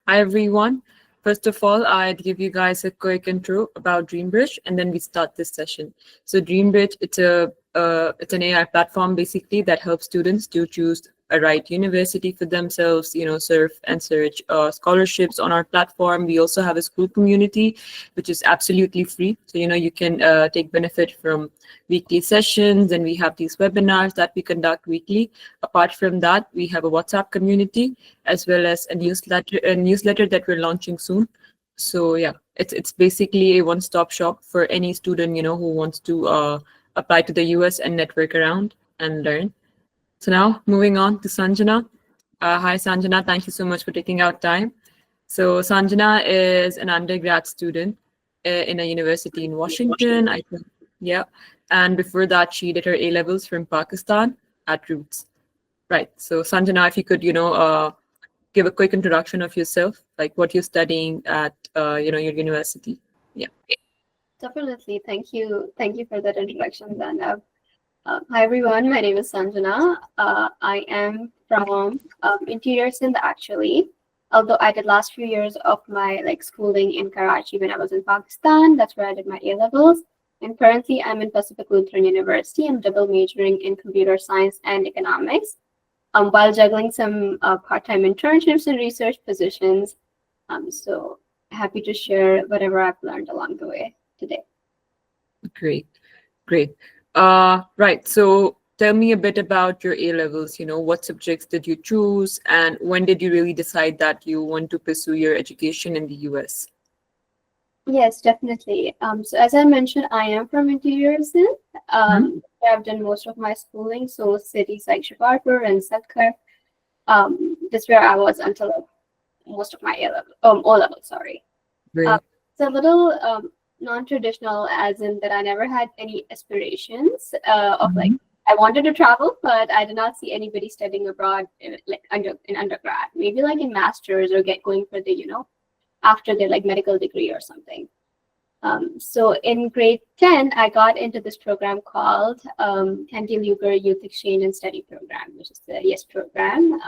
Hi everyone. First of all, I'd give you guys a quick intro about DreamBridge, and then we start this session. So DreamBridge, it's an AI platform basically that helps students to choose a right university for themselves. Surf and search scholarships on our platform. We also have a school community, which is absolutely free. So you can take benefit from weekly sessions, and we have these webinars that we conduct weekly. Apart from that, we have a WhatsApp community as well as a newsletter that we're launching soon. So yeah, it's basically a one-stop shop for any student who wants to apply to the US and network around and learn. So now moving on to Sanjana. Hi Sanjana, thank you so much for taking out time. So Sanjana is an undergrad student in a university in Washington, I think. Yeah, and before that, she did her A levels from Pakistan at Roots. Right. So Sanjana, if you could, give a quick introduction of yourself, like what you're studying at, your university. Yeah. Definitely. Thank you. Thank you for that introduction, Zanav. Hi, everyone. My name is Sanjana. I am from Interior Sindh, actually. Although I did last few years of my schooling in Karachi when I was in Pakistan. That's where I did my A levels. And currently, I'm in Pacific Lutheran University. I'm double majoring in computer science and economics, while juggling some part-time internships and research positions. So happy to share whatever I've learned along the way today. Great. Great. Right. So tell me a bit about your A levels. What subjects did you choose, and when did you really decide that you want to pursue your education in the US? Yes, definitely. So as I mentioned, I am from Interior Sindh. Where I've done most of my schooling. So cities like Shikarpur and Satkar. That's where I was until most of my O level. Sorry. Great. It's a little non-traditional, as in that I never had any aspirations of I wanted to travel, but I did not see anybody studying abroad in undergrad. Maybe in masters or going for the after their medical degree or something. So in grade 10, I got into this program called Henty Luger Youth Exchange and Study Program, which is the YES program.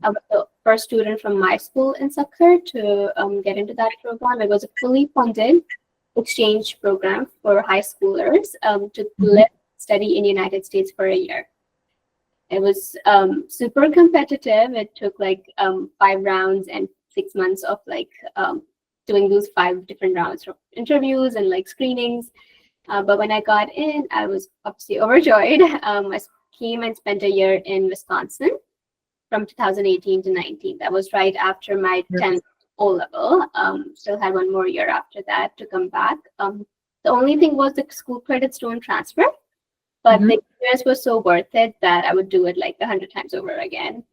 I was the first student from my school in Sakkar to get into that program. It was a fully funded exchange program for high schoolers to live, study in the United States for a year. It was super competitive. It took 5 rounds and 6 months of doing those 5 different rounds of interviews and screenings. But when I got in, I was obviously overjoyed. I came and spent a year in Wisconsin from 2018 to 19. That was right after my 10th O level. Still had 1 more year after that to come back. The only thing was the school credits don't transfer, but the experience was so worth it that I would do it 100 times over again.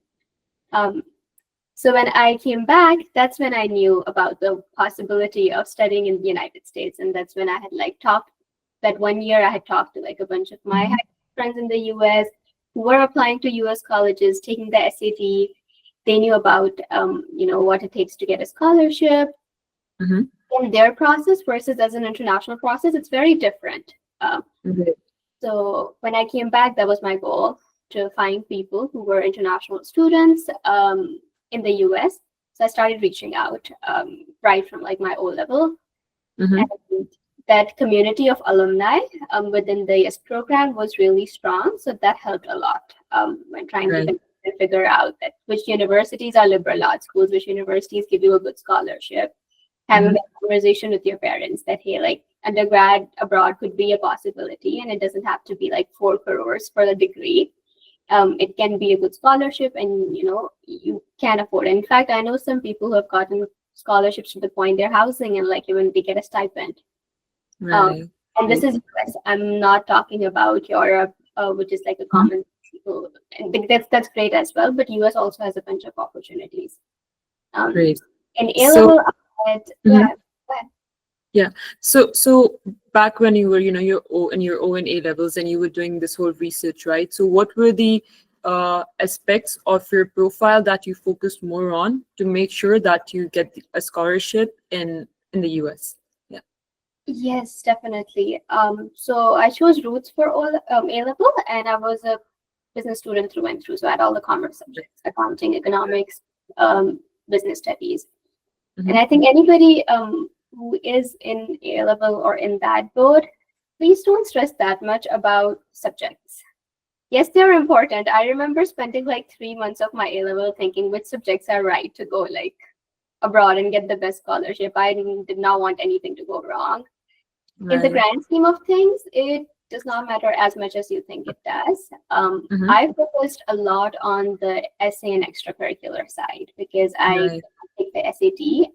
So when I came back, that's when I knew about the possibility of studying in the United States. And that's when I had talked, that 1 year I had talked to a bunch of my high school friends in the US who were applying to US colleges, taking the SAT. They knew about, what it takes to get a scholarship. In their process versus as an international process, it's very different. So when I came back, that was my goal, to find people who were international students in the US. So I started reaching out right from my O level. And that community of alumni within the YES program was really strong. So that helped a lot when trying to figure out that which universities are liberal arts schools, which universities give you a good scholarship. Having a conversation with your parents that, hey, undergrad abroad could be a possibility, and it doesn't have to be 4 crores for the degree. It can be a good scholarship, and you can afford it. In fact, I know some people who have gotten scholarships to the point they're housing and even they get a stipend. And this is US. I'm not talking about Europe, which is a common people. And that's great as well. But US also has a bunch of opportunities. Great. In A level, yeah. So back when you were, your O and A levels, and you were doing this whole research, right? So what were the aspects of your profile that you focused more on to make sure that you get a scholarship in the US? Yeah. Yes, definitely. So I chose Roots for A level, and I was a business student through and through. So I had all the commerce subjects, accounting, economics, business studies. Mhm. And I think anybody who is in A level or in that boat, please don't stress that much about subjects. Yes, they're important. I remember spending like 3 months of my A level thinking which subjects are right to go like abroad and get the best scholarship. I did not want anything to go wrong. In the Right. grand scheme of things, it does not matter as much as you think it does. Mhm. I focused a lot on the essay and extracurricular side because I Right. take the SAT.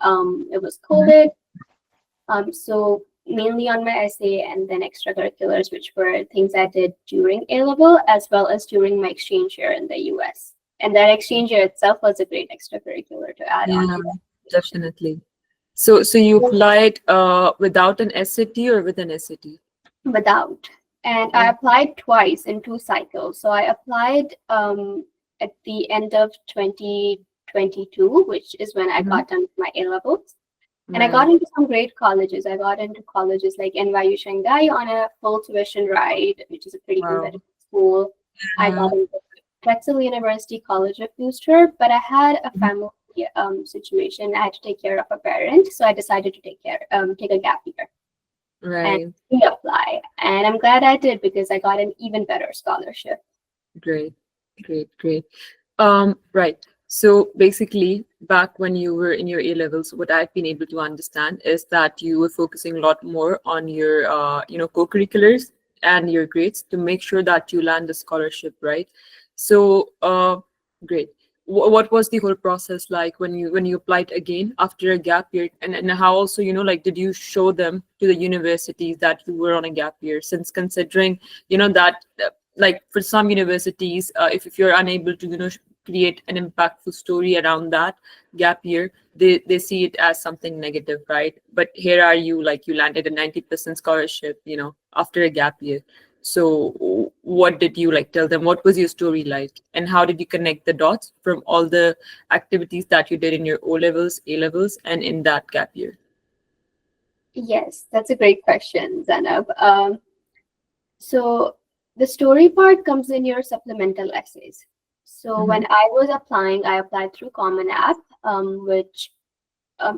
It was Mhm. COVID, so mainly on my essay and then extracurriculars, which were things I did during A level as well as during my exchange year in the US. And that exchange year itself was a great extracurricular to add on Yeah, to definitely. So you that. applied without an SAT or with an SAT? Without. And I Oh, applied twice in 2 cycles. So I applied at the end of 2022, which is when I mhm. got done with my A levels. And I got Right. into some great colleges. I got into colleges like NYU Shanghai on a full tuition ride, which is a pretty Wow. competitive school. I got into Drexel University College of Booster, but I had a Mhm. family situation. I had to take care of a parent, so I decided to take a gap year and Right. reapply. And I'm glad I did because I got an even better scholarship. Great. Great. Great. Right. So basically, back when you were in your A levels, what I've been able to understand is that you were focusing a lot more on your, co-curriculars and your grades to make sure that you land a scholarship, right? So, great. What was the whole process like when you applied again after a gap year, and how also, like, did you show them to the universities that you were on a gap year? Since considering, that like for some universities, if you're unable to create an impactful story around that gap year, they see it as something negative, right? But here are you, like, you landed a 90% scholarship, after a gap year. So what did you like tell them? What was your story like, and how did you connect the dots from all the activities that you did in your O levels, A levels, and in that gap year? Yes, that's a great question, Zanab. So the story part comes in your supplemental essays. So Mm-hmm. when I was applying, I applied through Common App, which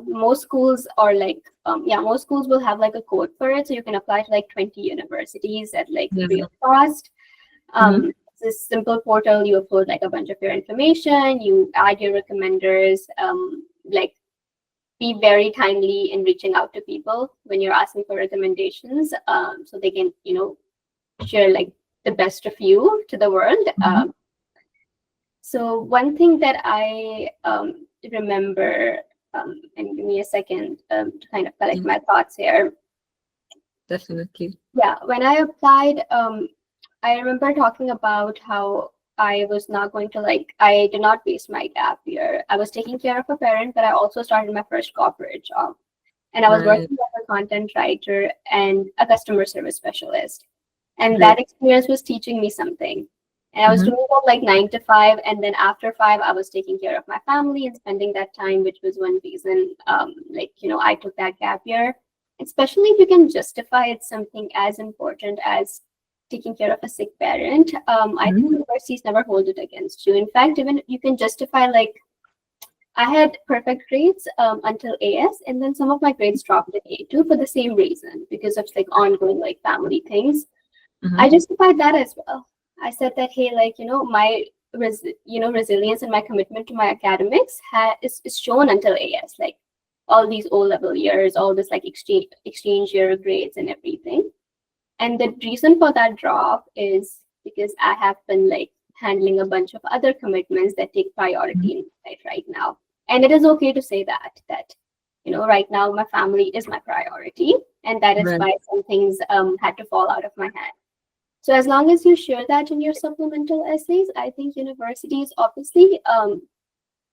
most schools are like, most schools will have like a code for it. So you can apply to like 20 universities at like Yeah. free of cost. Mm-hmm. It's a simple portal. You upload like a bunch of your information, you add your recommenders, like be very timely in reaching out to people when you're asking for recommendations, so they can, share like the best of you to the world. Mm-hmm. So one thing that I remember, and give me a second to kind of collect Yeah, my thoughts here. definitely. Yeah, when I applied, I remember talking about how I was not going to I did not waste my gap year. I was taking care of a parent, but I also started my first corporate job. And I was Right. working as a content writer and a customer service specialist. And that Great. experience was teaching me something. And I was Mm-hmm. doing that like 9 to 5, and then after 5, I was taking care of my family and spending that time, which was one reason, I took that gap year. Especially if you can justify it something as important as taking care of a sick parent. I think universities never hold it against you. In fact, even you can justify like I had perfect grades until AS, and then some of my grades dropped in A2 for the same reason because of like ongoing like family things. Mm-hmm. I justified that as well. I said that hey, like my resilience and my commitment to my academics is shown until AS, like all these O level years, all this like exchange year grades and everything. And the reason for that drop is because I have been like handling a bunch of other commitments that take priority in my life right now. And it is okay to say that, right now my family is my priority. And that is Right. why some things had to fall out of my hand. So as long as you share that in your supplemental essays, I think universities obviously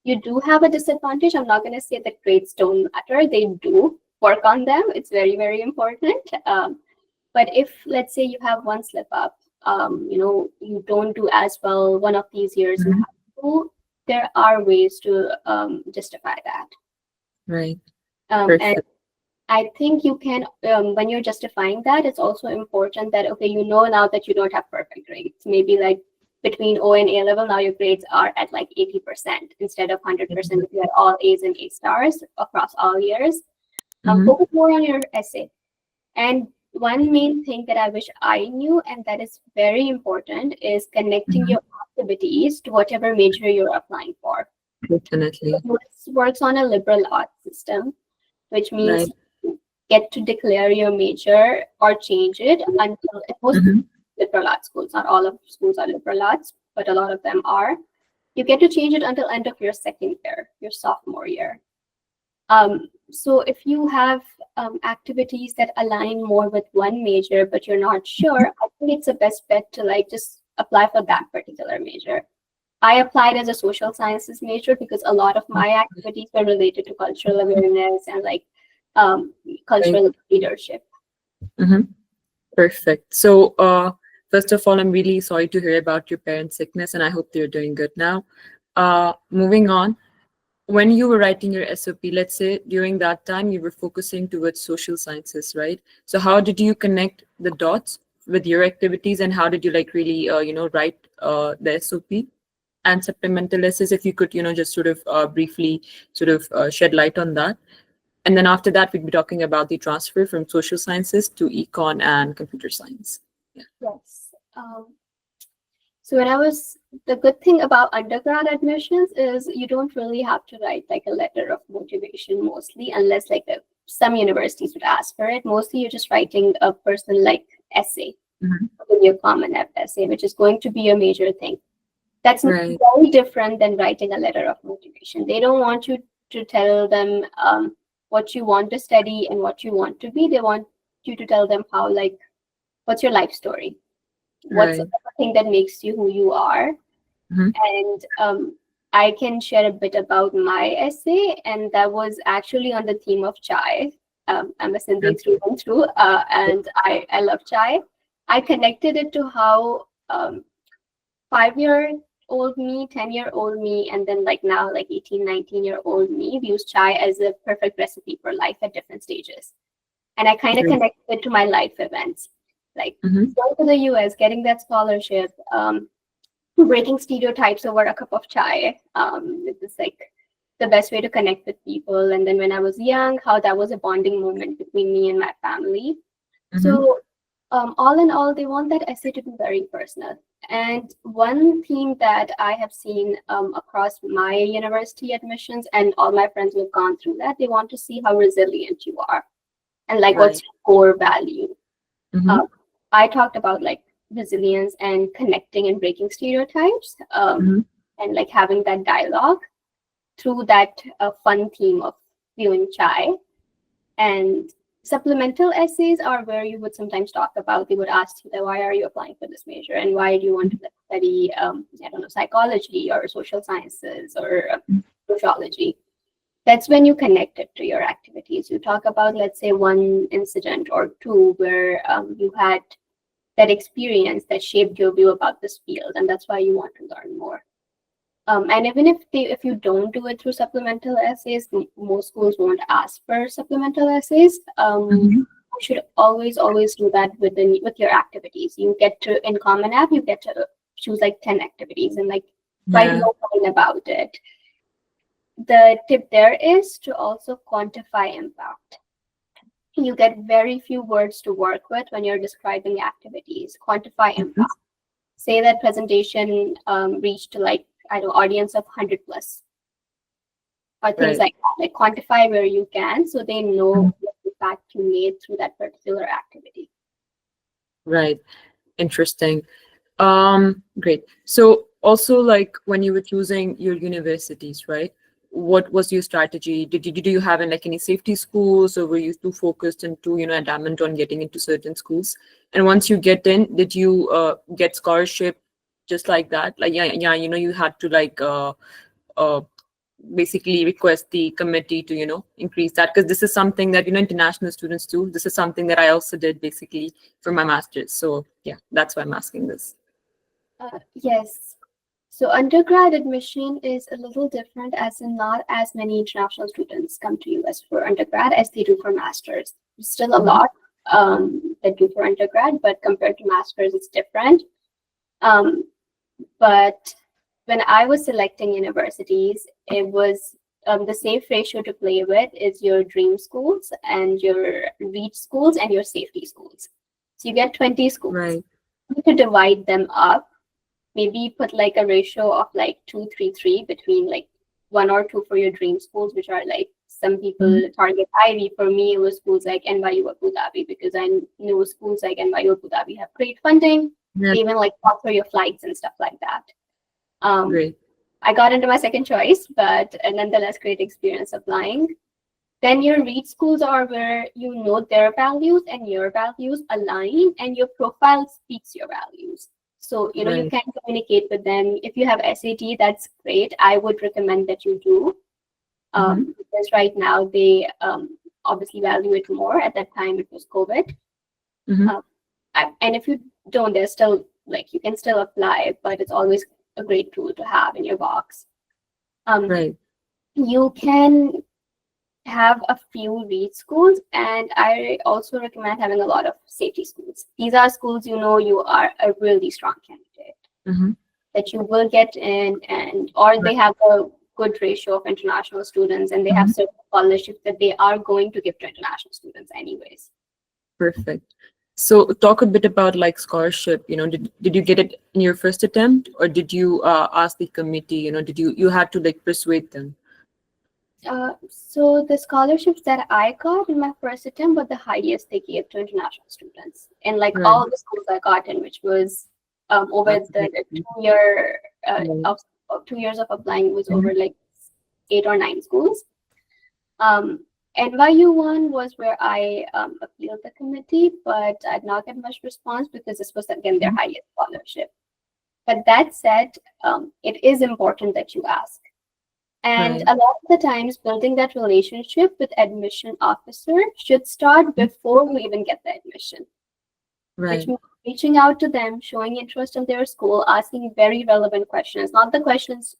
you do have a disadvantage. I'm not going to say that grades don't matter. They do work on them. It's very, very important. But if, let's say, you have one slip up, you don't do as well one of these years in Mhm. high school, there are ways to justify that. Right. And Perfect. I think you can, when you're justifying that, it's also important that, okay, now that you don't have perfect grades. Maybe like between O and A level, now your grades are at like 80% instead of 100% if you had all A's and A stars across all years. Focus more on your essay. And one main thing that I wish I knew, and that is very important, is connecting your activities to whatever major you're applying for. Definitely. This works on a liberal arts system, which means Right. you get to declare your major or change it until most liberal arts schools, not all of schools are liberal arts, but a lot of them are. You get to change it until end of your second year, your sophomore year. So if you have activities that align more with one major, but you're not sure, I think it's the best bet to like just apply for that particular major. I applied as a social sciences major because a lot of my activities were related to cultural awareness and like cultural leadership. Perfect. So, first of all, I'm really sorry to hear about your parents' sickness, and I hope they're doing good now. Moving on, when you were writing your SOP, let's say during that time you were focusing towards social sciences, right? So, how did you connect the dots with your activities, and how did you like really, write the SOP and supplemental essays? If you could, just sort of briefly sort of shed light on that. And then after that, we'd be talking about the transfer from social sciences to econ and computer science. Yeah. Yes. So the good thing about undergrad admissions is you don't really have to write like a letter of motivation mostly, unless like some universities would ask for it. Mostly you're just writing a personal like essay, your common app essay, which is going to be a major thing. That's Right. very different than writing a letter of motivation. They don't want you to tell them what you want to study and what you want to be. They want you to tell them how, like, what's your life story? What's Right. the thing that makes you who you are? And I can share a bit about my essay, and that was actually on the theme of chai. I'm a Sindhi through and through, and I love chai. I connected it to how 5-year-old me, 10-year-old me, and then like now like 18, 19-year-old me views chai as a perfect recipe for life at different stages. And I kind of connected it to my life events, like going to the US, getting that scholarship, breaking stereotypes over a cup of chai. It's like the best way to connect with people. And then when I was young, how that was a bonding moment between me and my family. So all in all, they want that essay to be very personal. And one theme that I have seen across my university admissions and all my friends who have gone through that, they want to see how resilient you are and like what's your core value. I talked about like resilience and connecting and breaking stereotypes and like having that dialogue through that fun theme of viewing chai. And supplemental essays are where you would sometimes talk about, they would ask you that why are you applying for this major and why do you want to study, psychology or social sciences or sociology. That's when you connect it to your activities. You talk about, let's say, one incident or two where you had that experience that shaped your view about this field, and that's why you want to learn more. And even if you don't do it through supplemental essays, most schools won't ask for supplemental essays. You should always do that with your activities. You get to, in Common App, you get to choose like 10 activities and like write more about it. The tip there is to also quantify impact. You get very few words to work with when you're describing activities. Quantify impact. Say that presentation reached like, audience of 100 plus or things like that. Like quantify where you can so they know what impact you made through that particular activity. Right. Interesting. Great. So also like when you were choosing your universities, right? What was your strategy? Did you have like any safety schools, or were you too focused and too, adamant on getting into certain schools? And once you get in, did you get scholarship just like that? Like, you had to like basically request the committee to, increase that, because this is something that, international students do. This is something that I also did basically for my master's. So yeah, that's why I'm asking this. Yes. So undergrad admission is a little different, as in not as many international students come to US for undergrad as they do for masters. There's still a lot that do for undergrad, but compared to masters, it's different. But when I was selecting universities, it was the safe ratio to play with is your dream schools and your reach schools and your safety schools. So you get 20 schools. Right. You need to divide them up, maybe put like a ratio of like 2-3-3 between like 1 or 2 for your dream schools, which are like some people target Ivy. For me, it was schools like NYU or Abu Dhabi, because I knew schools like NYU or Abu Dhabi have great funding, Yeah. even like sponsor your flights and stuff like that. Great. I got into my second choice, but nonetheless, great experience applying. Then your read schools are where you know their values and your values align, and your profile speaks your values. So, you Right. can communicate with them. If you have SAT, that's great. I would recommend that you do. Because right now they obviously value it more. At that time, it was COVID. Mhm. And if you don't, there's still like you can still apply, but it's always a great tool to have in your box. Right. You can have a few read schools, and I also recommend having a lot of safety schools. These are schools you are a really strong candidate, Mhm. that you will get in, and or they have a good ratio of international students, and they have certain scholarships that they are going to give to international students anyways. Perfect. So talk a bit about like scholarship. Did you get it in your first attempt, or did you ask the committee? Did you had to like persuade them? So the scholarships that I got in my first attempt were the highest they gave to international students. And like Right. all the schools I got in, which was over That's the great. 2 year Right. of 2 years of applying, was over like 8 or 9 schools. NYU one was where I appealed the committee, but I did not get much response because this was again their highest scholarship. But that said, it is important that you ask. And Right. a lot of the times, building that relationship with admission officer should start before you even get the admission, which Right. means reaching out to them, showing interest in their school, asking very relevant questions, not the questions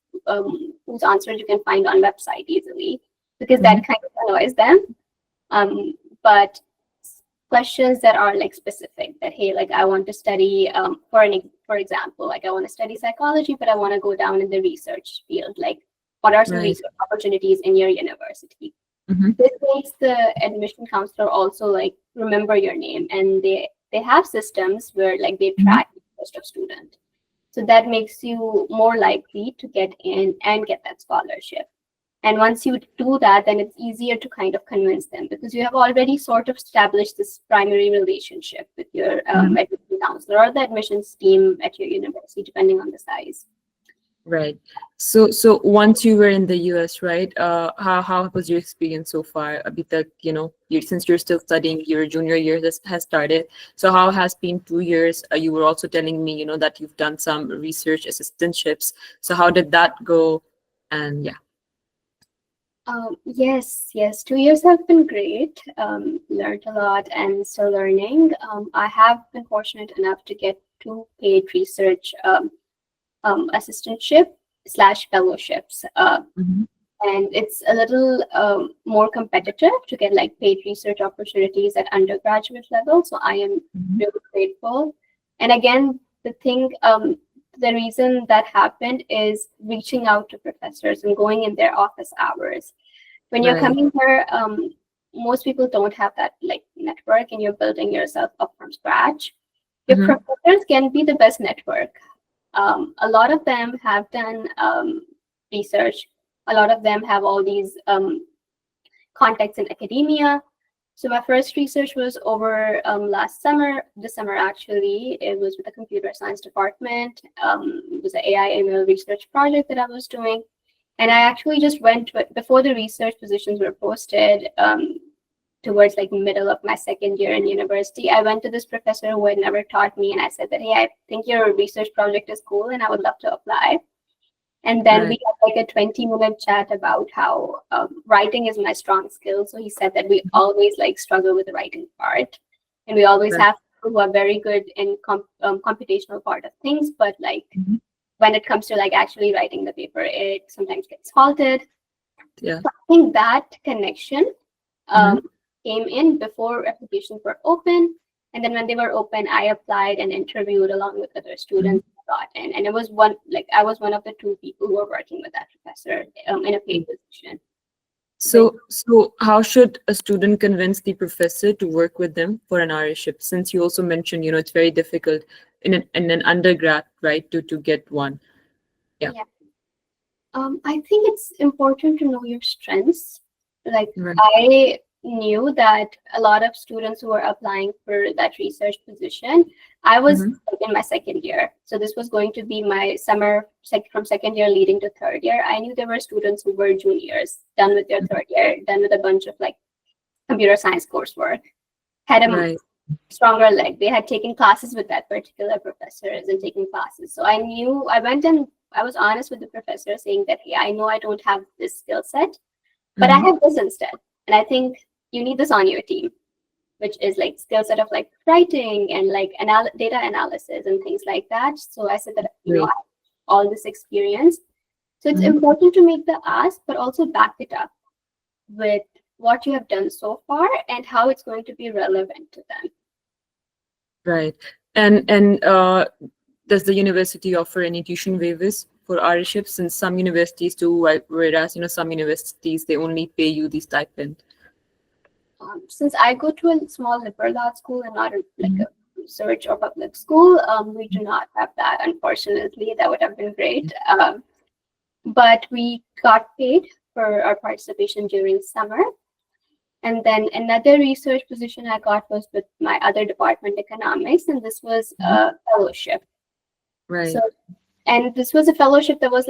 whose answers you can find on website easily, because that kind of annoys them. But questions that are like specific, that hey, like I want to study for example, like I want to study psychology, but I want to go down in the research field. Like, what are some Right. research opportunities in your university? Mhm. This makes the admission counselor also like remember your name, and they have systems where like they track the interest of student. So that makes you more likely to get in and get that scholarship. And once you do that, then it's easier to kind of convince them, because you have already sort of established this primary relationship with your admission counselor or the admissions team at your university, depending on the size. Right. So once you were in the US, right? How was your experience so far? Abhi tak, since you're still studying, your junior year has started. So how has been 2 years? You were also telling me, that you've done some research assistantships. So how did that go? And yeah. Yes, 2 years have been great. Learned a lot and still learning. I have been fortunate enough to get 2 paid research assistantship / fellowships. Mhm. And it's a little more competitive to get like paid research opportunities at undergraduate level. So I am really grateful. And again, the reason that happened is reaching out to professors and going in their office hours. When you're Right. coming here, most people don't have that like network, and you're building yourself up from scratch. Your professors can be the best network. A lot of them have done research. A lot of them have all these contacts in academia. So my first research was over last summer, this summer actually. It was with the computer science department. It was an AI ML research project that I was doing. And I actually just went before the research positions were posted, towards like middle of my second year in university. I went to this professor who had never taught me, and I said that, hey, I think your research project is cool and I would love to apply. And then we had like a 20-minute chat about how writing is my strong skill. So he said that we always like struggle with the writing part, and we always have people who are very good in computational part of things, but like when it comes to like actually writing the paper, it sometimes gets halted. Yeah. So I think that connection came in before applications were open. And then when they were open, I applied and interviewed along with other students, got in, and it was one I was one of the two people who were working with that professor in a paid position. So how should a student convince the professor to work with them for an RA-ship? Since you also mentioned, it's very difficult in an undergrad, right, to get one. Yeah. Yeah. I think it's important to know your strengths. Like Right. I knew that a lot of students who were applying for that research position, I was Mhm. in my second year. So this was going to be my summer from second year leading to third year. I knew there were students who were juniors, done with their third year, done with a bunch of computer science coursework, had a Right. stronger leg. They had taken classes with that particular professors and taking classes. So I knew I went and I was honest with the professor saying that, hey, I know I don't have this skill set, but I Mhm. have this instead. And I think you need this on your team, which is skill set of writing and data analysis and things like that. So I said that, I Great. have all this experience. So it's Mhm. important to make the ask, but also back it up with what you have done so far and how it's going to be relevant to them. Right. And does the university offer any tuition waivers for RA-ships? Since some universities do, whereas some universities they only pay you the stipend. Since I go to a small liberal arts school and not Mhm. a research or public school, we do not have that. Unfortunately, that would have been great. But we got paid for our participation during summer. And then another research position I got was with my other department, economics, and this was a fellowship. Right. So, and this was a fellowship that was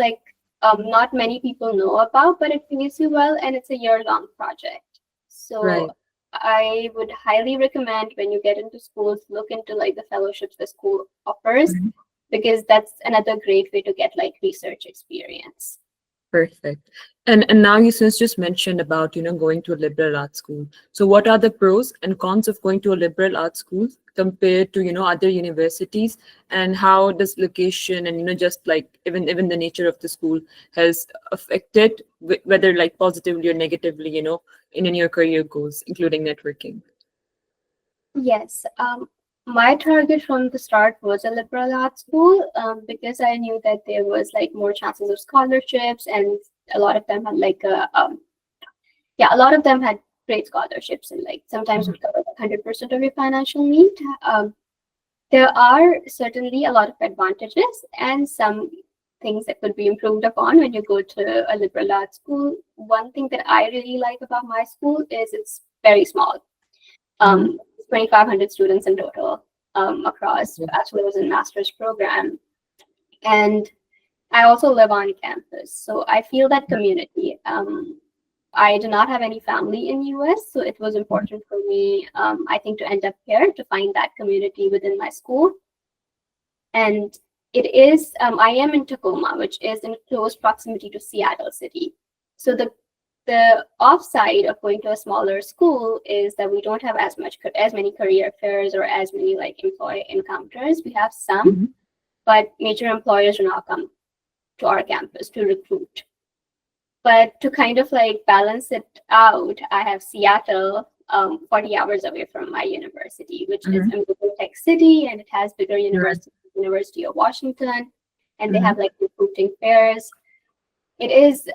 not many people know about, but it pays you well, and it's a year-long project. So Right. I would highly recommend when you get into schools, look into the fellowships the school offers, Mhm. because that's another great way to get research experience. Perfect. And now you since just mentioned about going to a liberal arts school. So what are the pros and cons of going to a liberal arts school compared to other universities, and how does location and just even the nature of the school has affected whether positively or negatively in your career goals, including networking? Yes, my target from the start was a liberal arts school because I knew that there was more chances of scholarships, and a lot of them had a lot of them had great scholarships, and sometimes would cover 100% of your financial need. There are certainly a lot of advantages and some things that could be improved upon when you go to a liberal arts school. One thing that I really like about my school is it's very small. Mhm. 2,500 students in total across Okay. bachelor's and master's program. And I also live on campus, so I feel that community. I do not have any family in US, so it was important for me, I think, to end up here to find that community within my school. And it is, I am in Tacoma, which is in close proximity to Seattle City. So the offside of going to a smaller school is that we don't have as many career fairs or as many employee encounters. We have some, Mhm. but major employers do not come to our campus to recruit. But to kind of balance it out, I have Seattle 40 hours away from my university, which is Mhm. a major tech city, and it has bigger Right. University of Washington, and they have Mhm. recruiting fairs. It is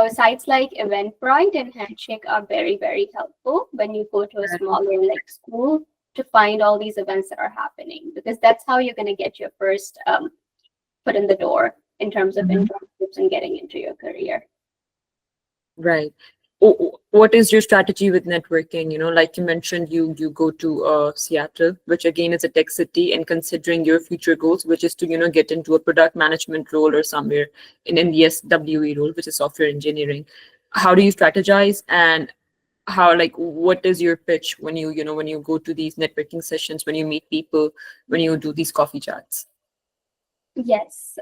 sites like Eventbrite and Handshake are very, very helpful when you go to a smaller school to find all these events that are happening, because that's how you're going to get your first foot in the door in terms of Mhm. internships and getting into your career. Right. What is your strategy with networking? Like you mentioned, you go to Seattle, which again is a tech city, and considering your future goals, which is to get into a product management role or somewhere in the SWE role, which is software engineering. How do you strategize, and how what is your pitch when when you go to these networking sessions, when you meet people, when you do these coffee chats? Yes,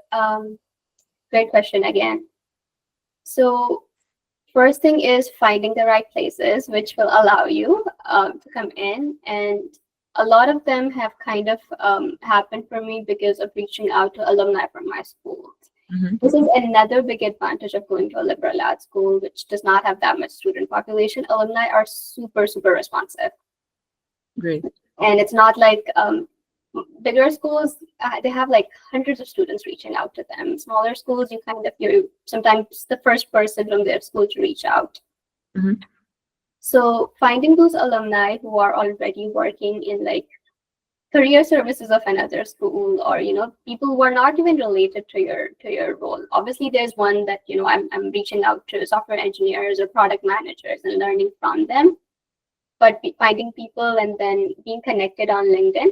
great question again. So first thing is finding the right places which will allow you to come in, and a lot of them have kind of happened for me because of reaching out to alumni from my school. Hmm. This is another big advantage of going to a liberal arts school, which does not have that much student population. Alumni are super, super responsive. Great. And it's not like bigger schools, they have like hundreds of students reaching out to them. Smaller schools, you're sometimes the first person from their school to reach out. Mhm. So finding those alumni who are already working in like career services of another school, or people who are not even related to your role. Obviously, there's one that I'm reaching out to software engineers or product managers and learning from them. But finding people and then being connected on LinkedIn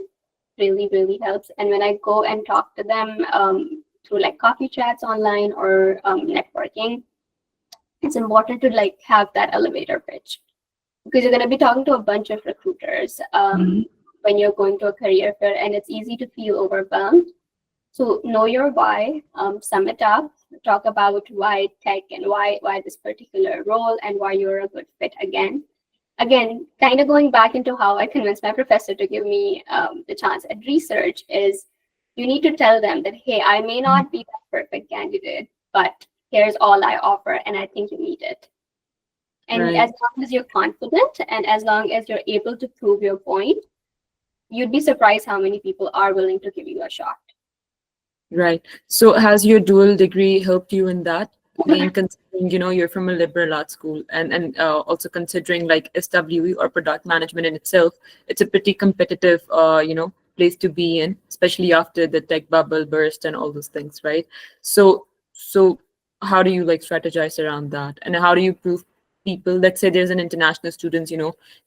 really, really helps. And when I go and talk to them through like coffee chats online or networking, it's important to like have that elevator pitch, because you're going to be talking to a bunch of recruiters when you're going to a career fair, and it's easy to feel overwhelmed. So know your why, sum it up, talk about why tech and why this particular role and why you're a good fit again. Again, kind of going back into how I convinced my professor to give me the chance at research is you need to tell them that, hey, I may not be that perfect candidate, but here's all I offer, and I think you need it. And Right. as long as you're confident and as long as you're able to prove your point, you'd be surprised how many people are willing to give you a shot. Right. So has your dual degree helped you in that? Again, considering, you're from a liberal arts school, and also considering like SWE or product management in itself, it's a pretty competitive, place to be in, especially after the tech bubble burst and all those things, right? So how do you like strategize around that? And how do you prove people, let's say there's an international student,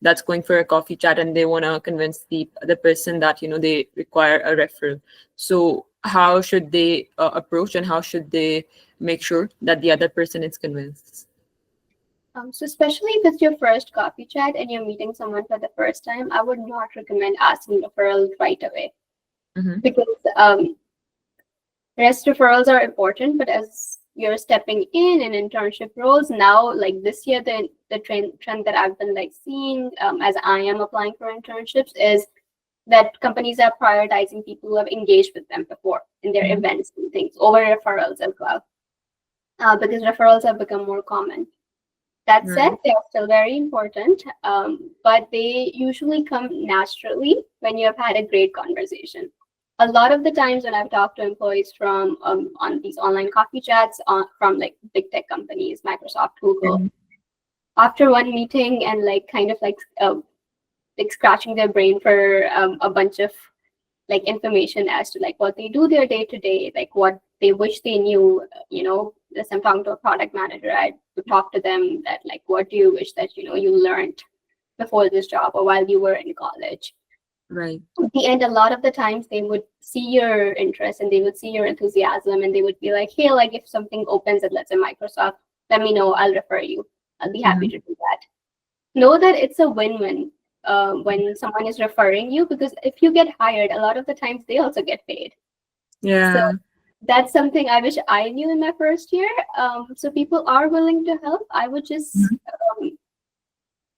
that's going for a coffee chat and they want to convince the person that, they require a referral. So how should they approach, and how should they make sure that the other person is convinced? So especially if it's your first coffee chat and you're meeting someone for the first time, I would not recommend asking referrals right away, because rest referrals are important, but as you're stepping in internship roles now, like this year, the trend that I've been like seeing as I am applying for internships is that companies are prioritizing people who have engaged with them before in their events and things over referrals as well, because referrals have become more common. That said, Right. they are still very important, but they usually come naturally when you have had a great conversation. A lot of the times when I've talked to employees from on these online coffee chats from like big tech companies, Microsoft, Google, after one meeting and like kind of like scratching their brain for a bunch of like information as to like what they do their day to day, like what they wish they knew. As I'm talking to a product manager, I would talk to them that like, what do you wish that you learned before this job or while you were in college? Right. At the end, a lot of the times they would see your interest and they would see your enthusiasm, and they would be like, hey, like if something opens at, let's say, Microsoft, let me know, I'll refer you. I'll be happy to do that. Know that it's a win-win when someone is referring you, because if you get hired, a lot of the times they also get paid. So Yeah. that's something I wish I knew in my first year. So people are willing to help. I would just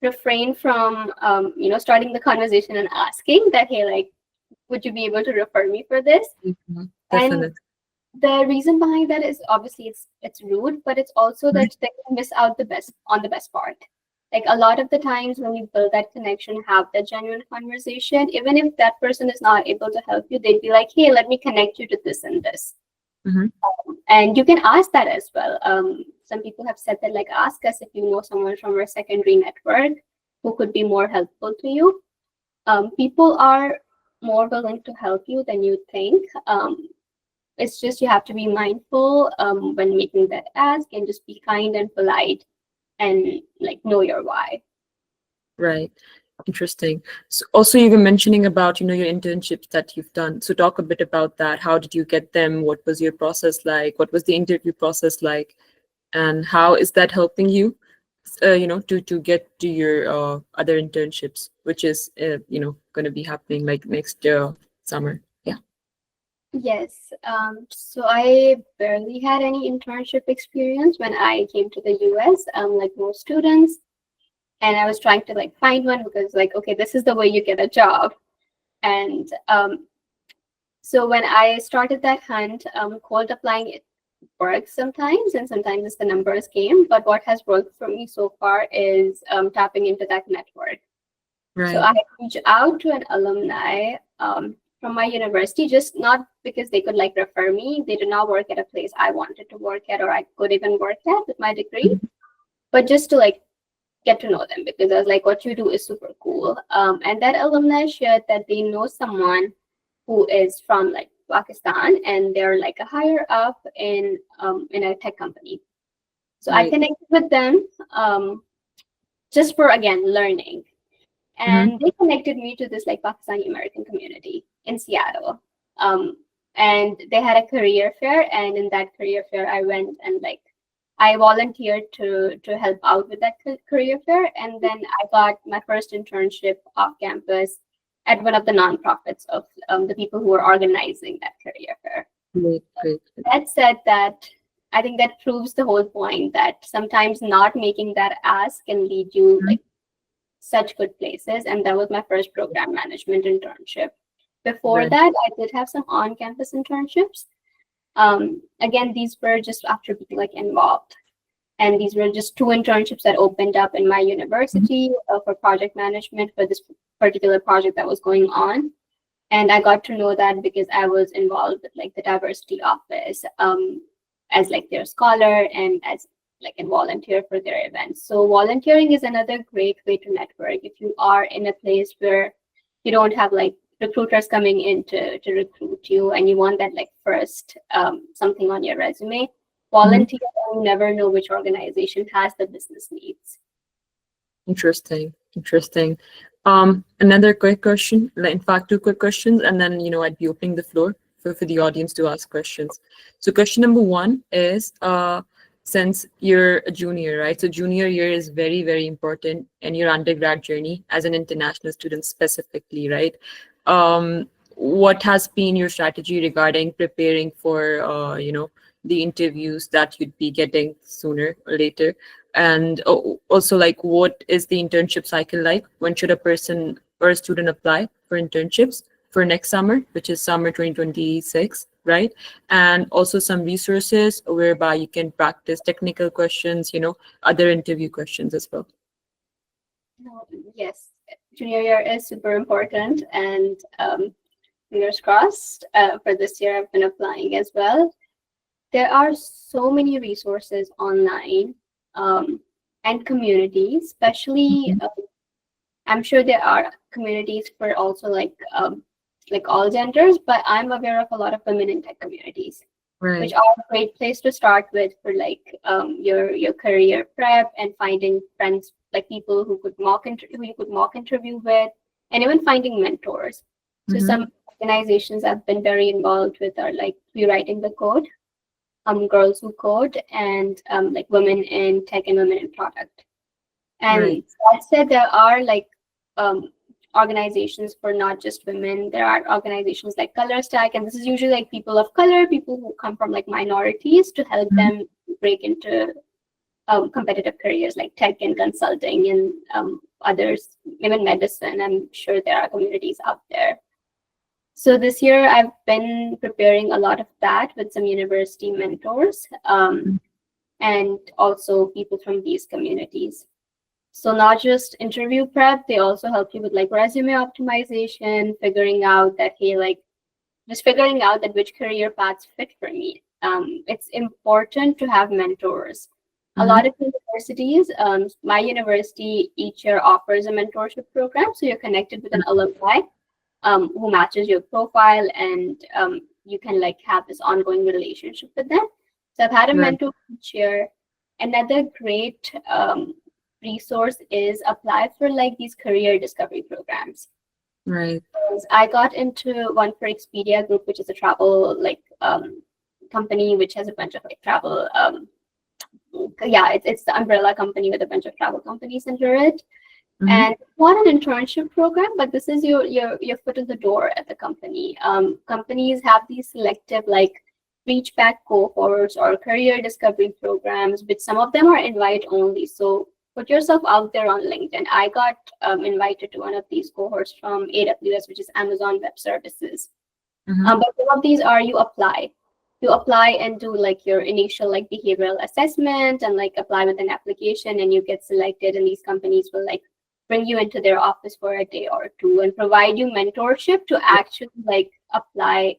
refrain from starting the conversation and asking that, hey, like, would you be able to refer me for this? And Definitely. the reason behind that is obviously it's rude, but it's also that they can miss out the best part. Like a lot of the times when you build that connection, have that genuine conversation, even if that person is not able to help you, they'd be like, hey, let me connect you to this and this. And you can ask that as well. Some people have said that, like, ask us if you know someone from our secondary network who could be more helpful to you. People are more willing to help you than you think. It's just you have to be mindful when making that ask, and just be kind and polite and like know your why. Right. Interesting. So also you were mentioning about, your internships that you've done. So talk a bit about that. How did you get them? What was your process like? What was the interview process like? And how is that helping you, to get to your other internships, which is, going to be happening like next summer. Yeah. Yes. So I barely had any internship experience when I came to the US, like most students. And I was trying to like find one, because like, okay, this is the way you get a job. And so when I started that hunt, cold applying, it works sometimes, and sometimes it's the numbers game. But what has worked for me so far is tapping into that network. So Right. I reach out to an alumni from my university, just not because they could like refer me. They did not work at a place I wanted to work at or I could even work at with my degree, but just to like get to know them, because I was like, what you do is super cool. And that alumni shared that they know someone who is from like Pakistan, and they're like a higher up in a tech company. So I Right. connected with them just for again learning, and they connected me to this like Pakistani American community in Seattle. And they had a career fair, and in that career fair, I went and like I volunteered to help out with that career fair, and then I got my first internship off campus at one of the nonprofits of the people who were organizing that career fair. Great, great. That said, that I think that proves the whole point that sometimes not making that ask can lead you like such good places. And that was my first program management internship. Before Right. that, I did have some on-campus internships. Again, these were just after being like involved. And these were just 2 internships that opened up in my university for project management for this particular project that was going on. And I got to know that because I was involved with like the diversity office as like their scholar and as like a volunteer for their events. So volunteering is another great way to network. If you are in a place where you don't have like recruiters coming in to recruit you and you want that like first something on your resume, volunteer, and you never know which organization has the business needs. Interesting. Interesting. Another quick question, in fact, 2 quick questions, and then, I'd be opening the floor for the audience to ask questions. So question number 1 is, since you're a junior, right? So junior year is very, very important in your undergrad journey as an international student specifically, right? What has been your strategy regarding preparing for, the interviews that you'd be getting sooner or later? And also, like, what is the internship cycle like? When should a person or a student apply for internships for next summer, which is summer 2026, right? And also some resources whereby you can practice technical questions, other interview questions as well. Yes, junior year is super important, and fingers crossed for this year. I've been applying as well. There are so many resources online and communities, especially I'm sure there are communities for also like all genders, but I'm aware of a lot of women in tech communities, Right. which are a great place to start with for like your career prep and finding friends, like people who you could mock interview with, and even finding mentors. So some organizations I've been very involved with are like Rewriting the Code, Girls Who Code, and like Women in Tech and Women in Product. And Right. that said, there are like organizations for not just women. There are organizations like Color Stack, and this is usually like people of color, people who come from like minorities, to help them break into competitive careers like tech and consulting and others, even medicine. I'm sure there are communities out there. So this year I've been preparing a lot of that with some university mentors and also people from these communities. So not just interview prep, they also help you with like resume optimization, figuring out that, hey, like just figuring out that which career paths fit for me. It's important to have mentors. A lot of universities, my university each year offers a mentorship program. So you're connected with an alumni who matches your profile, and you can like have this ongoing relationship with them. So I've had a mentor each year. Another great resource is apply for like these career discovery programs. Right. I got into one for Expedia Group, which is a travel like company which has a bunch of like travel. It's the umbrella company with a bunch of travel companies under it. And it's not an internship program, but this is your foot in the door at the company. Companies have these selective like reach back cohorts or career discovery programs, but some of them are invite only. So put yourself out there on LinkedIn. I got invited to one of these cohorts from AWS, which is Amazon Web Services. But some of these are you apply and do like your initial like behavioral assessment and like apply with an application, and you get selected, and these companies will like bring you into their office for a day or two and provide you mentorship to actually like apply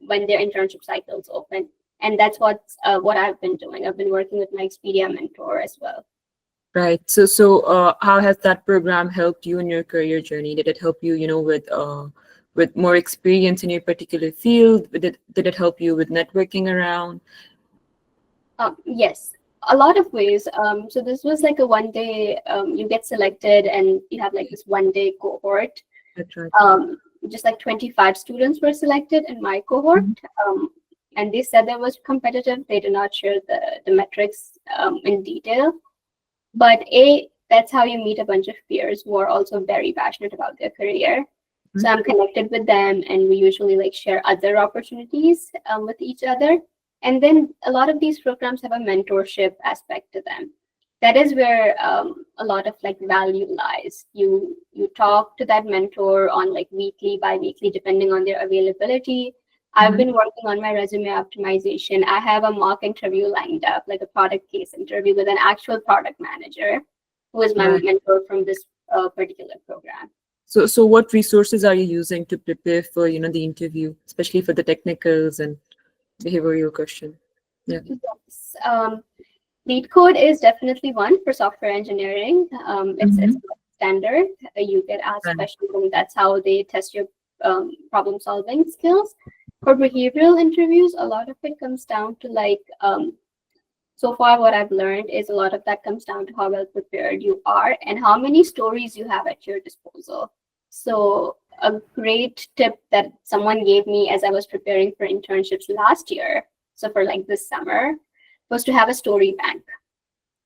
when their internship cycles open. And that's what I've been doing. I've been working with my Expedia mentor as well. Right. So how has that program helped you in your career journey? Did it help you, with more experience in your particular field? Did it help you with networking around? Yes, a lot of ways. So this was like a 1 day, you get selected and you have like this 1 day cohort. That's right. Just like 25 students were selected in my cohort. And they said that was competitive. They did not share the metrics in detail. But that's how you meet a bunch of peers who are also very passionate about their career. So I'm connected with them, and we usually like share other opportunities with each other. And then a lot of these programs have a mentorship aspect to them. That is where a lot of like value lies. You talk to that mentor on like weekly, bi-weekly, depending on their availability. I've been working on my resume optimization. I have a mock interview lined up, like a product case interview with an actual product manager who is my Right. mentor from this particular program. So what resources are you using to prepare for, the interview, especially for the technicals and behavioral question? Yeah. Yes. Lead code is definitely one for software engineering. It's standard. You get asked Right. questions, and that's how they test your problem solving skills. For behavioral interviews, a lot of it comes down to like, so far what I've learned is a lot of that comes down to how well prepared you are and how many stories you have at your disposal. So a great tip that someone gave me as I was preparing for internships last year, so for like this summer, was to have a story bank.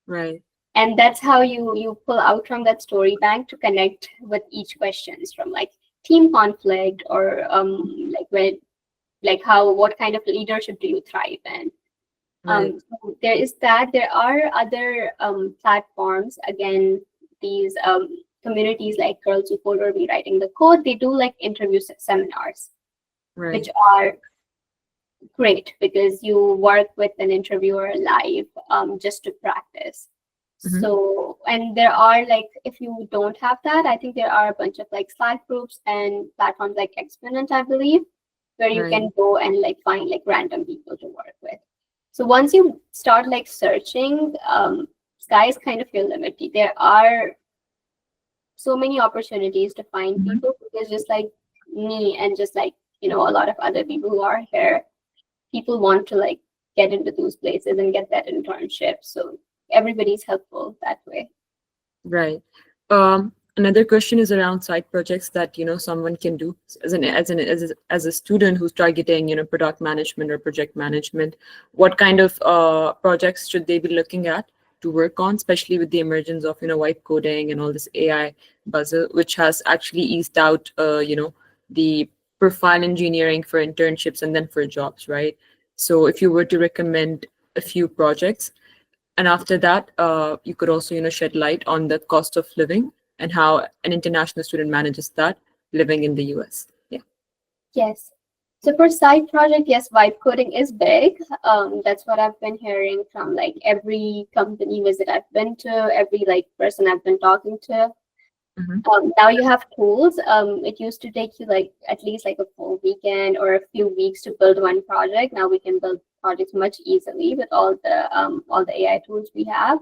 Right. And that's how you pull out from that story bank to connect with each questions, from like team conflict or what kind of leadership do you thrive in. Right. So there is that. There are other platforms. Again, these communities like Girls Who Code or Rewriting the Code, they do like interview seminars, Right. which are great because you work with an interviewer live just to practice. So, and there are like, if you don't have that, I think there are a bunch of like Slack groups and platforms like Exponent, I believe, where you Right. can go and like find like random people to work with. So once you start like searching, sky is kind of your limit. There are so many opportunities to find people because just like me and just like, a lot of other people who are here, people want to like get into those places and get that internship. So everybody's helpful that way. Right. Another question is around side projects that someone can do as a student who's targeting product management or project management. What kind of projects should they be looking at to work on, especially with the emergence of vibe coding and all this AI buzz, which has actually eased out the profile engineering for internships and then for jobs, right? So if you were to recommend a few projects. And after that, you could also, shed light on the cost of living and how an international student manages that living in the US. Yeah. Yes. So for side project, yes, vibe coding is big. That's what I've been hearing from like every company visit I've been to, every like person I've been talking to. Now you have tools. It used to take you like at least like a full weekend or a few weeks to build one project. Now we can build projects much easily with all the AI tools we have.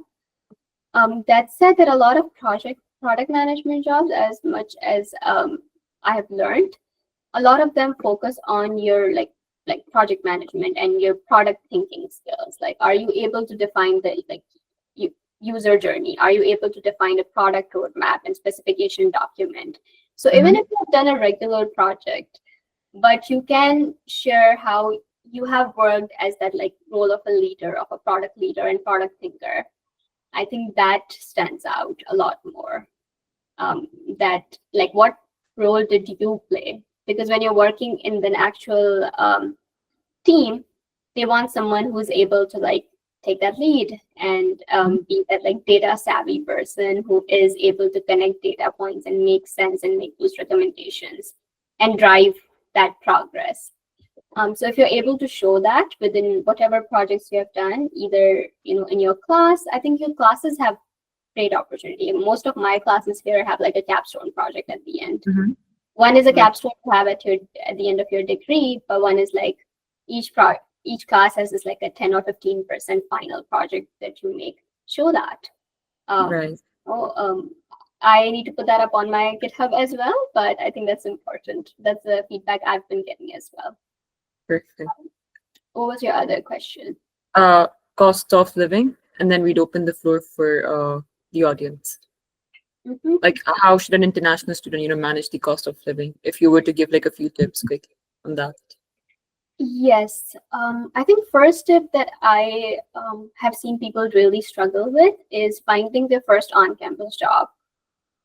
That said, that a lot of product management jobs, as much as I have learned, a lot of them focus on your like project management and your product thinking skills. Like, are you able to define the user journey? Are you able to define a product roadmap and specification document? So even if you've done a regular project, but you can share how you have worked as that like role of a leader, of a product leader and product thinker, I think that stands out a lot more. That like, what role did you play? Because when you're working in an actual team, they want someone who's able to like take that lead and be that like data savvy person who is able to connect data points and make sense and make those recommendations and drive that progress. So if you're able to show that within whatever projects you have done, either in your class, I think your classes have great opportunity. Most of my classes here have like a capstone project at the end. Mhm. One is a Right. capstone you have at the end of your degree, but one is like each class has this like a 10 or 15% final project that you make. Show that. Right. I need to put that up on my GitHub as well, but I think that's important. That's the feedback I've been getting as well. Perfect. What was your other question? Cost of living, and then we'd open the floor for the audience. Mhm. Like, how should an international student, manage the cost of living? If you were to give like a few tips quickly on that. Yes, I think first tip that I have seen people really struggle with is finding their first on-campus job.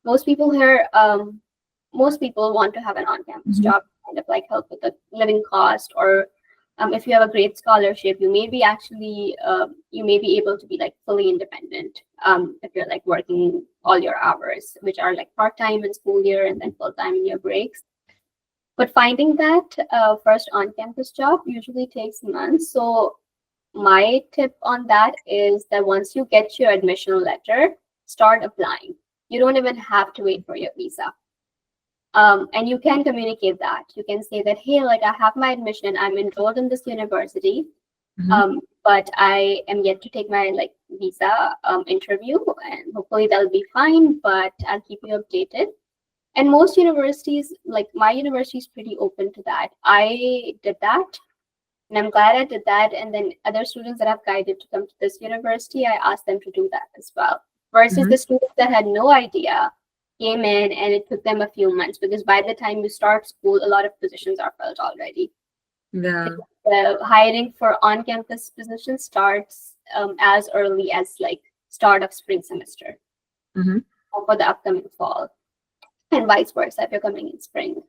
Most people here, most people want to have an on-campus Mhm. job, kind of like help with the living cost, or if you have a great scholarship, you may be able to be like fully independent if you're like working all your hours, which are like part-time in school year and then full-time in your breaks. But finding that first on-campus job usually takes months. So my tip on that is that once you get your admission letter, start applying. You don't even have to wait for your visa. And you can communicate that. You can say that, hey, like I have my admission, I'm enrolled in this university, but I am yet to take my like visa interview, and hopefully that'll be fine, but I'll keep you updated. And most universities, like my university, is pretty open to that. I did that, and I'm glad I did that. And then other students that I've guided to come to this university, I asked them to do that as well. Versus Mhm. the students that had no idea came in and it took them a few months, because by the time you start school, a lot of positions are filled already. Yeah. The hiring for on-campus positions starts as early as like start of spring semester Mhm. or for the upcoming fall, and vice versa if you're coming in spring.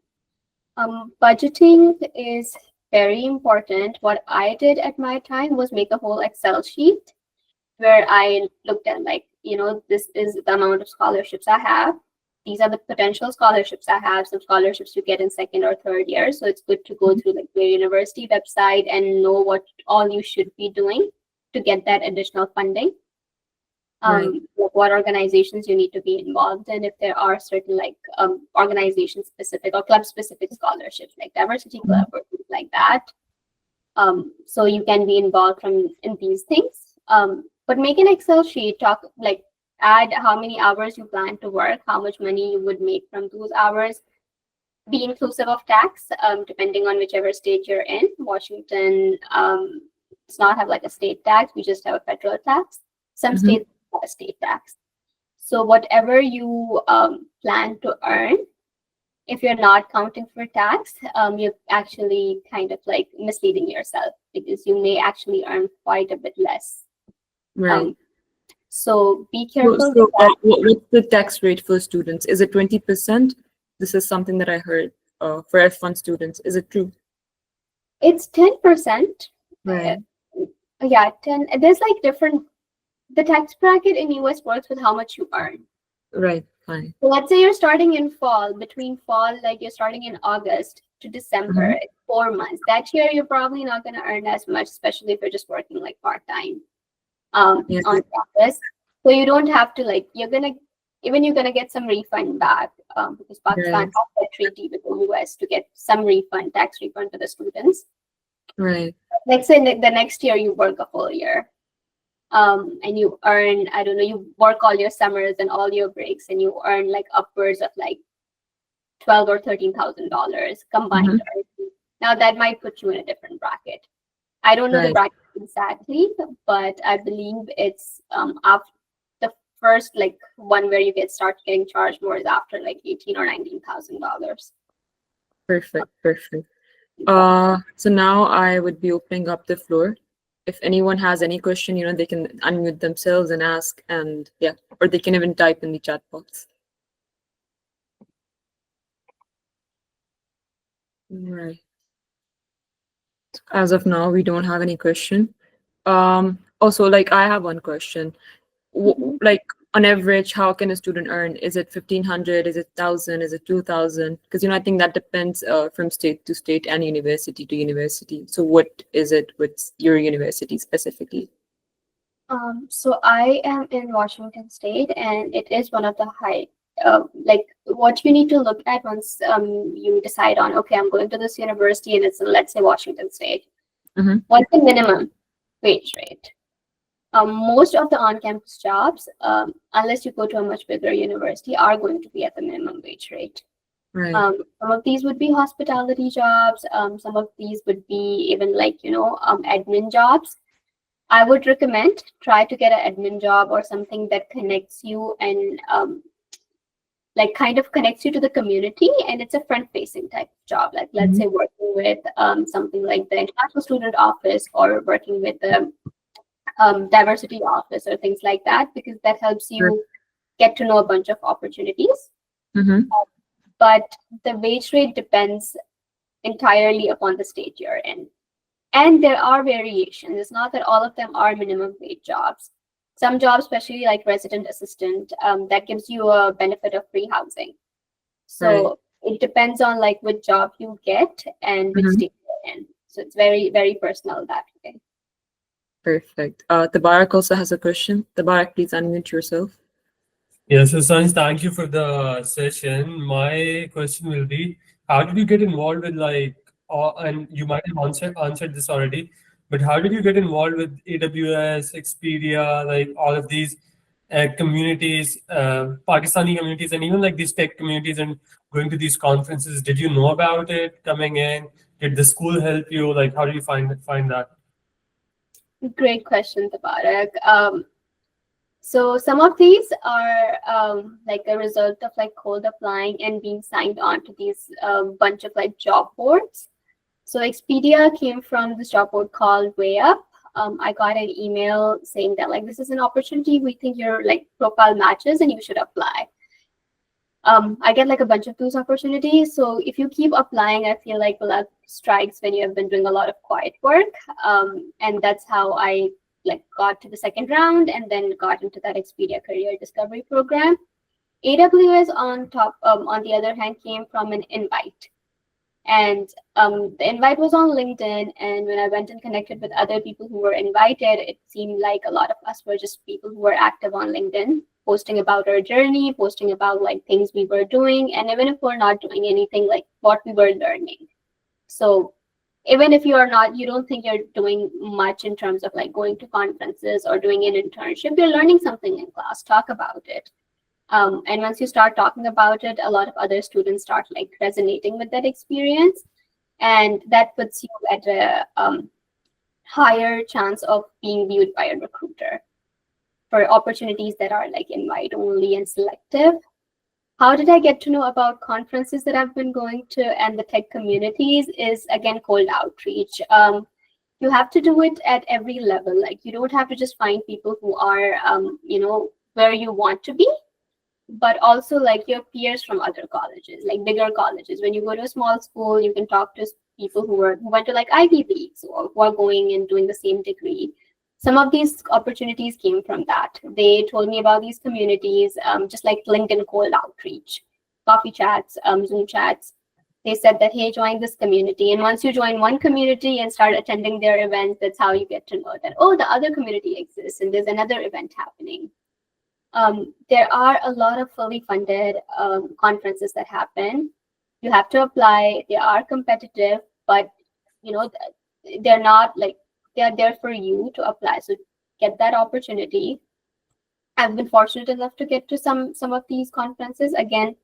Budgeting is very important. What I did at my time was make a whole Excel sheet where I looked at like, this is the amount of scholarships I have. These are the potential scholarships I have. Some scholarships you get in second or third year. So it's good to go through like your university website and know what all you should be doing to get that additional funding. Right. Like what organizations you need to be involved in, if there are certain like organization specific or club specific scholarships like diversity club or things like that. So you can be involved in these things. But make an Excel sheet, add how many hours you plan to work, how much money you would make from those hours. Be inclusive of tax, depending on whichever state you're in. Washington does not have like a state tax, we just have a federal tax. Some Mhm. states have a state tax. So whatever you plan to earn, if you're not counting for tax, you're actually kind of like misleading yourself, because you may actually earn quite a bit less. Right. So be So, careful so with that. what's the tax rate for students? Is it 20%? This is something that I heard for F1 students. Is it true? It's 10%. Right. Yeah, 10. There's like different. The tax bracket in US works with how much you earn. Right. Fine. So let's say you're starting in fall, between fall, like you're starting in August to December, Mhm. it's 4 months. That year, you're probably not going to earn as much, especially if you're just working like part-time Yeah. on campus. So you don't have to like, you're going to get some refund back because Pakistan Right. has a treaty with the US to get some refund, tax refund to the students. Right. Let's say the next year you work a full year. And you earn, I don't know, you work all your summers and all your breaks, and you earn like upwards of like $12,000 or $13,000 combined Mhm. earnings. Now that might put you in a different bracket. I don't know the Right. bracket exactly, but I believe it's after the first like one where you start getting charged more is after like $18,000 or $19,000. Perfect. Perfect. So now I would be opening up the floor. If anyone has any question, they can unmute themselves and ask, and yeah, or they can even type in the chat box. Right. As of now, we don't have any question. Also, like I have one question. Mhm. Like on average, how can a student earn? Is it 1,500? Is it 1,000? Is it 2,000? Because I think that depends from state to state and university to university. So what is it with your university specifically? So I am in Washington State, and it is one of the high, like what you need to look at once you decide on, okay, I'm going to this university and it's in, let's say, Washington State. Mm-hmm. What's the minimum wage rate? Most of the on-campus jobs, unless you go to a much bigger university, are going to be at the minimum wage rate. Right. Some of these would be hospitality jobs. Some of these would be even like, admin jobs. I would recommend try to get an admin job or something that connects you and like kind of connects you to the community, and it's a front-facing type of job. Like let's Mm-hmm. say working with something like the International Student Office or working with the diversity office or things like that, because that helps Sure. you get to know a bunch of opportunities. Mm-hmm. But the wage rate depends entirely upon the state you're in. And there are variations. It's not that all of them are minimum wage jobs. Some jobs, especially like resident assistant, that gives you a benefit of free housing. Right. So it depends on like which job you get and which Mm-hmm. state you're in. So it's very, very personal that way. Perfect. Tabarak also has a question. Tabarak, please unmute yourself. Yeah, so Sanj, thank you for the session. My question will be, how did you get involved with and you might have answered this already, but how did you get involved with AWS, Expedia, like all of these communities, Pakistani communities, and even like these tech communities, and going to these conferences? Did you know about it coming in? Did the school help you? Like, how did you find that? Great question, Tabarak. So some of these are like a result of like cold applying and being signed on to these bunch of like job boards. So Expedia came from this job board called Way Up. I got an email saying that like this is an opportunity, we think your like profile matches and you should apply. I get like a bunch of those opportunities. So if you keep applying, I feel like luck strikes when you have been doing a lot of quiet work. And that's how I like got to the second round and then got into that Expedia Career Discovery Program. AWS on the other hand, came from an invite. And the invite was on LinkedIn. And when I went and connected with other people who were invited, it seemed like a lot of us were just people who were active on LinkedIn, posting about our journey, posting about like things we were doing. And even if we're not doing anything, like what we were learning. So even if you don't think you're doing much in terms of like going to conferences or doing an internship, you're learning something in class, talk about it. And once you start talking about it, a lot of other students start like resonating with that experience. And that puts you at a higher chance of being viewed by a recruiter for opportunities that are like invite only and selective. How did I get to know about conferences that I've been going to and the tech communities is again cold outreach. You have to do it at every level. Like you don't have to just find people who are, where you want to be, but also like your peers from other colleges, like bigger colleges. When you go to a small school, you can talk to people who went to like Ivy Leagues or who are going and doing the same degree. Some of these opportunities came from that. They told me about these communities, just like LinkedIn cold outreach, coffee chats, Zoom chats. They said that, hey, join this community. And once you join one community and start attending their events, that's how you get to know that, oh, the other community exists and there's another event happening. There are a lot of fully funded conferences that happen. You have to apply. They are competitive, but they're not like, they're there for you to apply. So get that opportunity. I've been fortunate enough to get to some of these conferences. Again,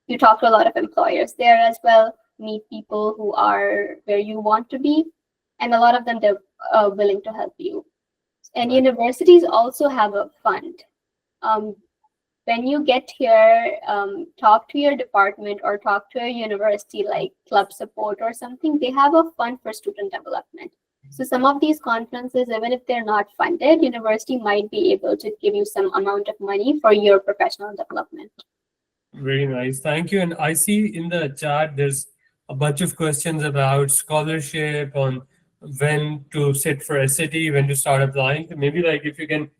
you talk to a lot of employers there as well, meet people who are where you want to be, and a lot of them, they're willing to help you. And universities also have a fund. When you get here, talk to your department or talk to a university like club support or something. They have a fund for student development. So some of these conferences, even if they're not funded, university might be able to give you some amount of money for your professional development. Very nice. Thank you. And I see in the chat there's a bunch of questions about scholarship, on when to sit for a city, when to start applying. So maybe like if you can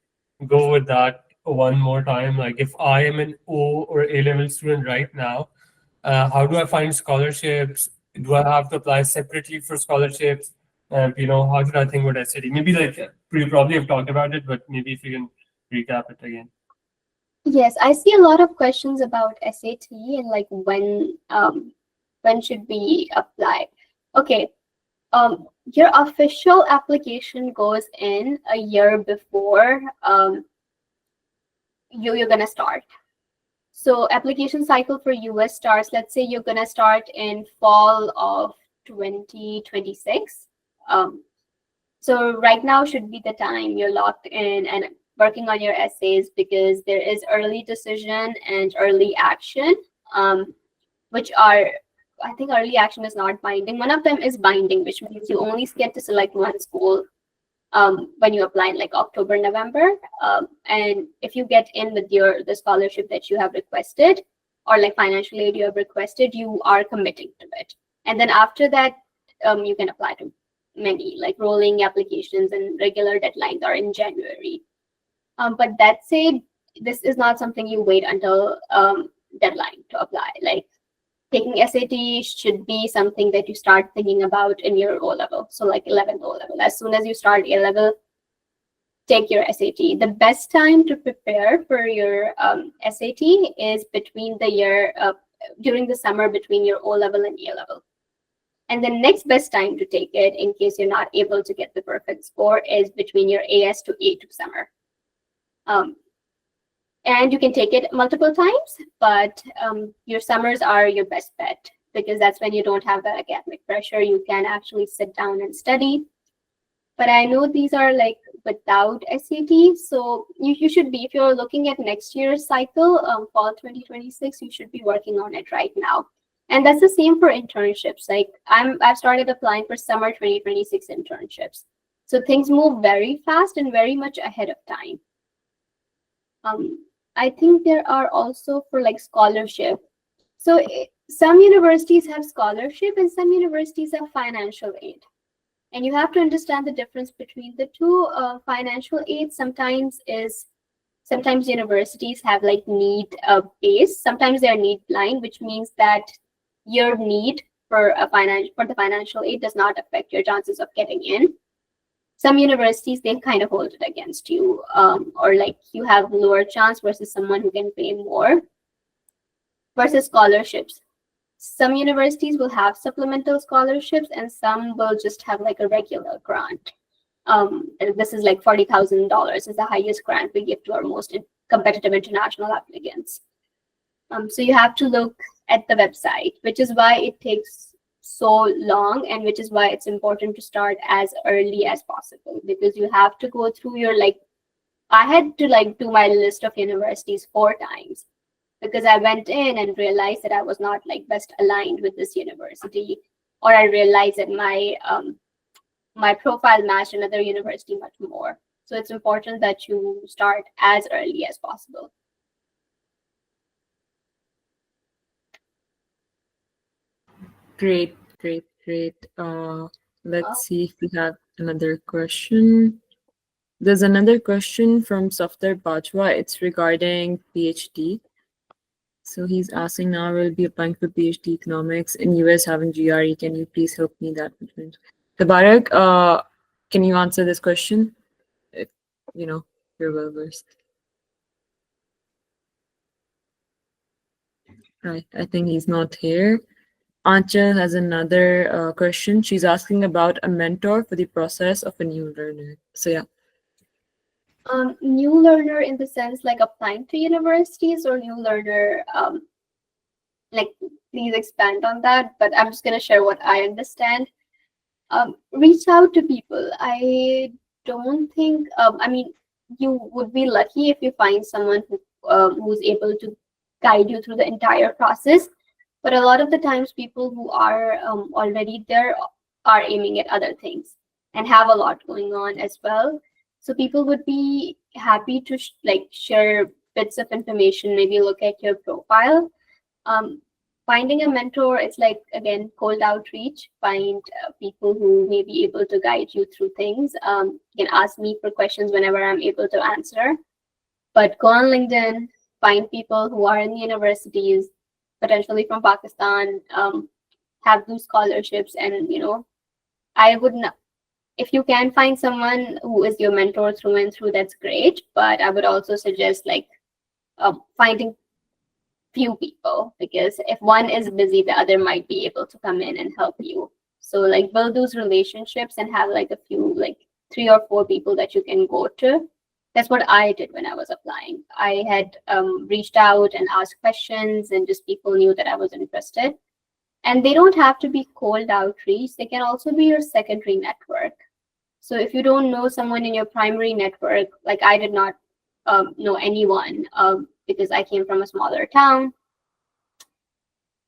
go with that one more time, like if I am an O or A level student right now, how do I find scholarships? Do I have to apply separately for scholarships? How did I think about SAT? Maybe like you probably have talked about it, but maybe if you can recap it again. Yes, I see a lot of questions about SAT and like when should we apply? Okay, your official application goes in a year before you're gonna start. So application cycle for US starts, let's say you're gonna start in fall of 2026. So right now should be the time you're locked in and working on your essays, because there is early decision and early action, which are, I think early action is not binding. One of them is binding, which means you only get to select one school when you apply in like October, November. And if you get in with the scholarship that you have requested, or like financial aid you have requested, you are committing to it. And then after that, you can apply to many, like rolling applications, and regular deadlines are in January. But that said, this is not something you wait until deadline to apply. Like taking SAT should be something that you start thinking about in your O level. So like 11th O level. As soon as you start A level, take your SAT. The best time to prepare for your SAT is between the year, during the summer between your O level and A level. And the next best time to take it, in case you're not able to get the perfect score, is between your AS to A2 summer. And you can take it multiple times, but your summers are your best bet, because that's when you don't have the academic pressure. You can actually sit down and study. But I know these are like without SAT, so you should be, if you're looking at next year's cycle, fall 2026, you should be working on it right now. And that's the same for internships. Like I've started applying for summer 2026 internships. So things move very fast and very much ahead of time. I think there are also for like scholarship. So some universities have scholarship and some universities have financial aid. And you have to understand the difference between the two. Financial aid sometimes universities have like need base. Sometimes they are need blind, which means that your need for the financial aid does not affect your chances of getting in. Some universities, they kind of hold it against you, or like you have lower chance versus someone who can pay more. Versus scholarships, some universities will have supplemental scholarships and some will just have like a regular grant. And this is like $40,000 is the highest grant we give to our most competitive international applicants. So you have to look at the website, which is why it takes so long, and which is why it's important to start as early as possible, because you have to go through your, like, I had to like do my list of universities 4 times, because I went in and realized that I was not like best aligned with this university, or I realized that my profile matched another university much more. So it's important that you start as early as possible. Great. Let's see if we have another question. There's another question from Safdar Bajwa. It's regarding PhD. So he's asking, now I will be applying for PhD economics in US having GRE. Can you please help me that? Tabarak, can you answer this question? If you're well versed. Right, I think he's not here. Ancha has another question. She's asking about a mentor for the process of a new learner. So yeah. New learner in the sense like applying to universities, or new learner, like please expand on that, but I'm just going to share what I understand. Reach out to people. I don't think, I mean, you would be lucky if you find someone who's able to guide you through the entire process. But a lot of the times people who are already there are aiming at other things and have a lot going on as well. So people would be happy to share bits of information, maybe look at your profile. Finding a mentor, it's like, again, cold outreach. Find people who may be able to guide you through things. You can ask me for questions whenever I'm able to answer. But go on LinkedIn, find people who are in the universities, potentially from Pakistan, have those scholarships. And, I would not, if you can find someone who is your mentor through and through, that's great. But I would also suggest like finding few people, because if one is busy, the other might be able to come in and help you. So like build those relationships and have like a few, like 3 or 4 people that you can go to. That's what I did when I was applying. I had reached out and asked questions, and just people knew that I was interested. And they don't have to be cold outreach. They can also be your secondary network. So if you don't know someone in your primary network, like I did not know anyone because I came from a smaller town,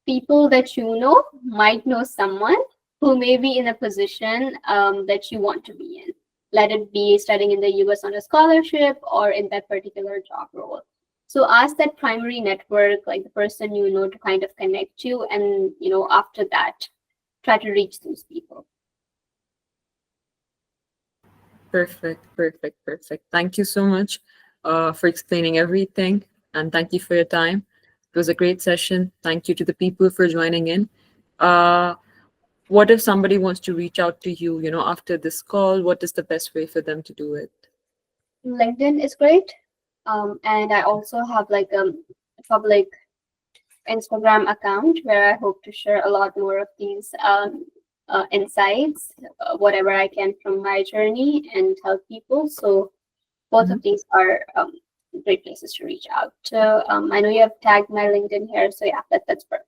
people that you know might know someone who may be in a position that you want to be in. Let it be studying in the US on a scholarship or in that particular job role. So ask that primary network, like the person you know, to kind of connect you, and after that, try to reach those people. Perfect. Thank you so much for explaining everything, and thank you for your time. It was a great session. Thank you to the people for joining in. What if somebody wants to reach out to you, after this call? What is the best way for them to do it? LinkedIn is great. And I also have like a public Instagram account where I hope to share a lot more of these insights, whatever I can from my journey, and help people. So both of these are great places to reach out to. I know you have tagged my LinkedIn here, so yeah, that's perfect.